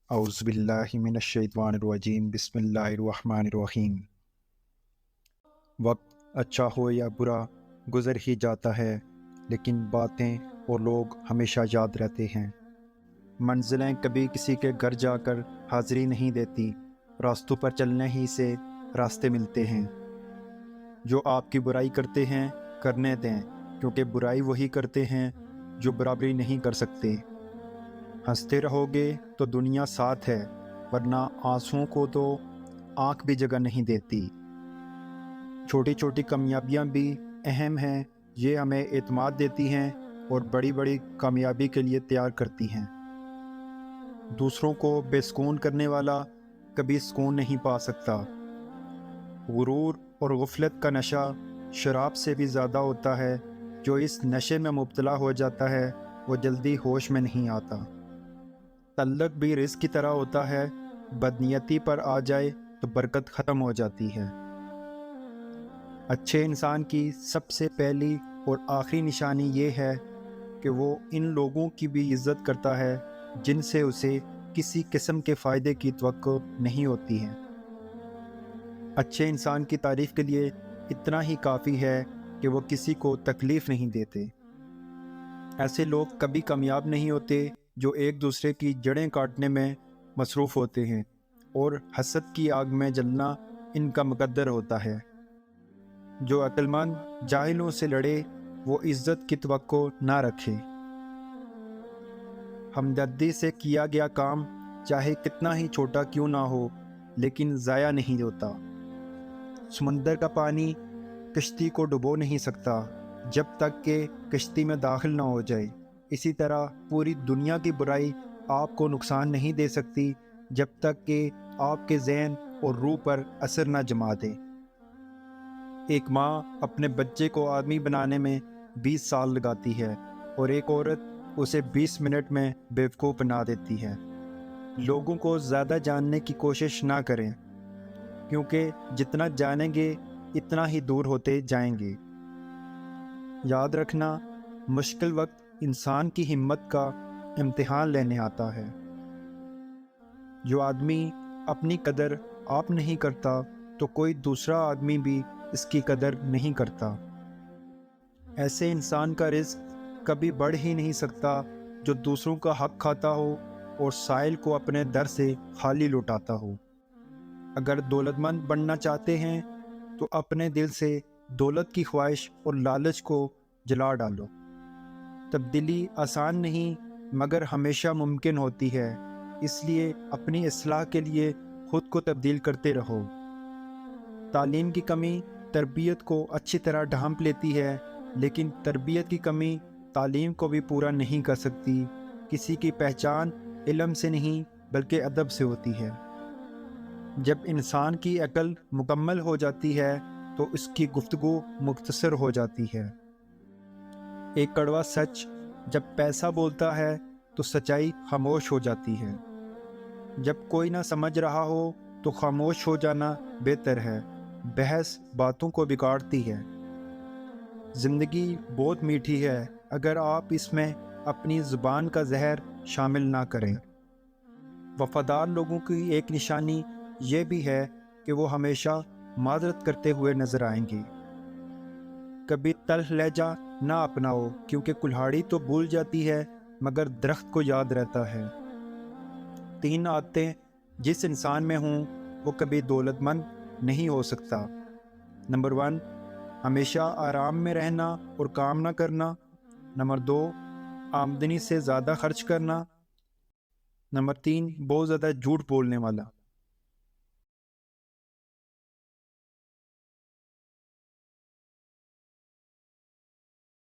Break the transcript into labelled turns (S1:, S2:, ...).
S1: اعوذ باللہ من الشیطان الرجیم بسم اللہ الرحمن الرحیم۔ وقت اچھا ہو یا برا گزر ہی جاتا ہے، لیکن باتیں اور لوگ ہمیشہ یاد رہتے ہیں۔ منزلیں کبھی کسی کے گھر جا کر حاضری نہیں دیتی، راستوں پر چلنے ہی سے راستے ملتے ہیں۔ جو آپ کی برائی کرتے ہیں کرنے دیں، کیونکہ برائی وہی کرتے ہیں جو برابری نہیں کر سکتے۔ ہنستے رہو گے تو دنیا ساتھ ہے، ورنہ آنسوؤں کو تو آنکھ بھی جگہ نہیں دیتی۔ چھوٹی چھوٹی کامیابیاں بھی اہم ہیں، یہ ہمیں اعتماد دیتی ہیں اور بڑی بڑی کامیابی کے لیے تیار کرتی ہیں۔ دوسروں کو بے سکون کرنے والا کبھی سکون نہیں پا سکتا۔ غرور اور غفلت کا نشہ شراب سے بھی زیادہ ہوتا ہے۔ جو اس نشے میں مبتلا ہو جاتا ہے وہ جلدی ہوش میں نہیں آتا۔ تعلق بھی رزق کی طرح ہوتا ہے، بدنیتی پر آ جائے تو برکت ختم ہو جاتی ہے۔ اچھے انسان کی سب سے پہلی اور آخری نشانی یہ ہے کہ وہ ان لوگوں کی بھی عزت کرتا ہے جن سے اسے کسی قسم کے فائدے کی توقع نہیں ہوتی ہے۔ اچھے انسان کی تعریف کے لیے اتنا ہی کافی ہے کہ وہ کسی کو تکلیف نہیں دیتے۔ ایسے لوگ کبھی کامیاب نہیں ہوتے جو ایک دوسرے کی جڑیں کاٹنے میں مصروف ہوتے ہیں، اور حسد کی آگ میں جلنا ان کا مقدر ہوتا ہے۔ جو عقل مند جاہلوں سے لڑے وہ عزت کی توقع نہ رکھے۔ ہمدردی سے کیا گیا کام چاہے کتنا ہی چھوٹا کیوں نہ ہو، لیکن ضائع نہیں ہوتا۔ سمندر کا پانی کشتی کو ڈبو نہیں سکتا جب تک کہ کشتی میں داخل نہ ہو جائے۔ اسی طرح پوری دنیا کی برائی آپ کو نقصان نہیں دے سکتی جب تک کہ آپ کے ذہن اور روح پر اثر نہ جما دے۔ ایک ماں اپنے بچے کو آدمی بنانے میں 20 سال لگاتی ہے، اور ایک عورت اسے 20 منٹ میں بیوقوف بنا دیتی ہے۔ لوگوں کو زیادہ جاننے کی کوشش نہ کریں، کیونکہ جتنا جانیں گے اتنا ہی دور ہوتے جائیں گے۔ یاد رکھنا، مشکل وقت انسان کی ہمت کا امتحان لینے آتا ہے۔ جو آدمی اپنی قدر آپ نہیں کرتا تو کوئی دوسرا آدمی بھی اس کی قدر نہیں کرتا۔ ایسے انسان کا رزق کبھی بڑھ ہی نہیں سکتا جو دوسروں کا حق کھاتا ہو اور سائل کو اپنے در سے خالی لوٹاتا ہو۔ اگر دولت مند بننا چاہتے ہیں تو اپنے دل سے دولت کی خواہش اور لالچ کو جلا ڈالو۔ تبدیلی آسان نہیں مگر ہمیشہ ممکن ہوتی ہے، اس لیے اپنی اصلاح کے لیے خود کو تبدیل کرتے رہو۔ تعلیم کی کمی تربیت کو اچھی طرح ڈھانپ لیتی ہے، لیکن تربیت کی کمی تعلیم کو بھی پورا نہیں کر سکتی۔ کسی کی پہچان علم سے نہیں بلکہ ادب سے ہوتی ہے۔ جب انسان کی عقل مکمل ہو جاتی ہے تو اس کی گفتگو مختصر ہو جاتی ہے۔ ایک کڑوا سچ جب پیسہ بولتا ہے تو سچائی خاموش ہو جاتی ہے۔ جب کوئی نہ سمجھ رہا ہو تو خاموش ہو جانا بہتر ہے۔ بحث باتوں کو بگاڑتی ہے۔ زندگی بہت میٹھی ہے اگر آپ اس میں اپنی زبان کا زہر شامل نہ کریں۔ وفادار لوگوں کی ایک نشانی یہ بھی ہے کہ وہ ہمیشہ معذرت کرتے ہوئے نظر آئیں گے۔ کبھی تلخ لہجہ نہ اپناؤ، کیونکہ کلہاڑی تو بھول جاتی ہے مگر درخت کو یاد رہتا ہے۔ 3 عادتیں جس انسان میں ہوں وہ کبھی دولت مند نہیں ہو سکتا۔ نمبر 1، ہمیشہ آرام میں رہنا اور کام نہ کرنا۔ نمبر 2، آمدنی سے زیادہ خرچ کرنا۔ نمبر 3، بہت زیادہ جھوٹ بولنے والا۔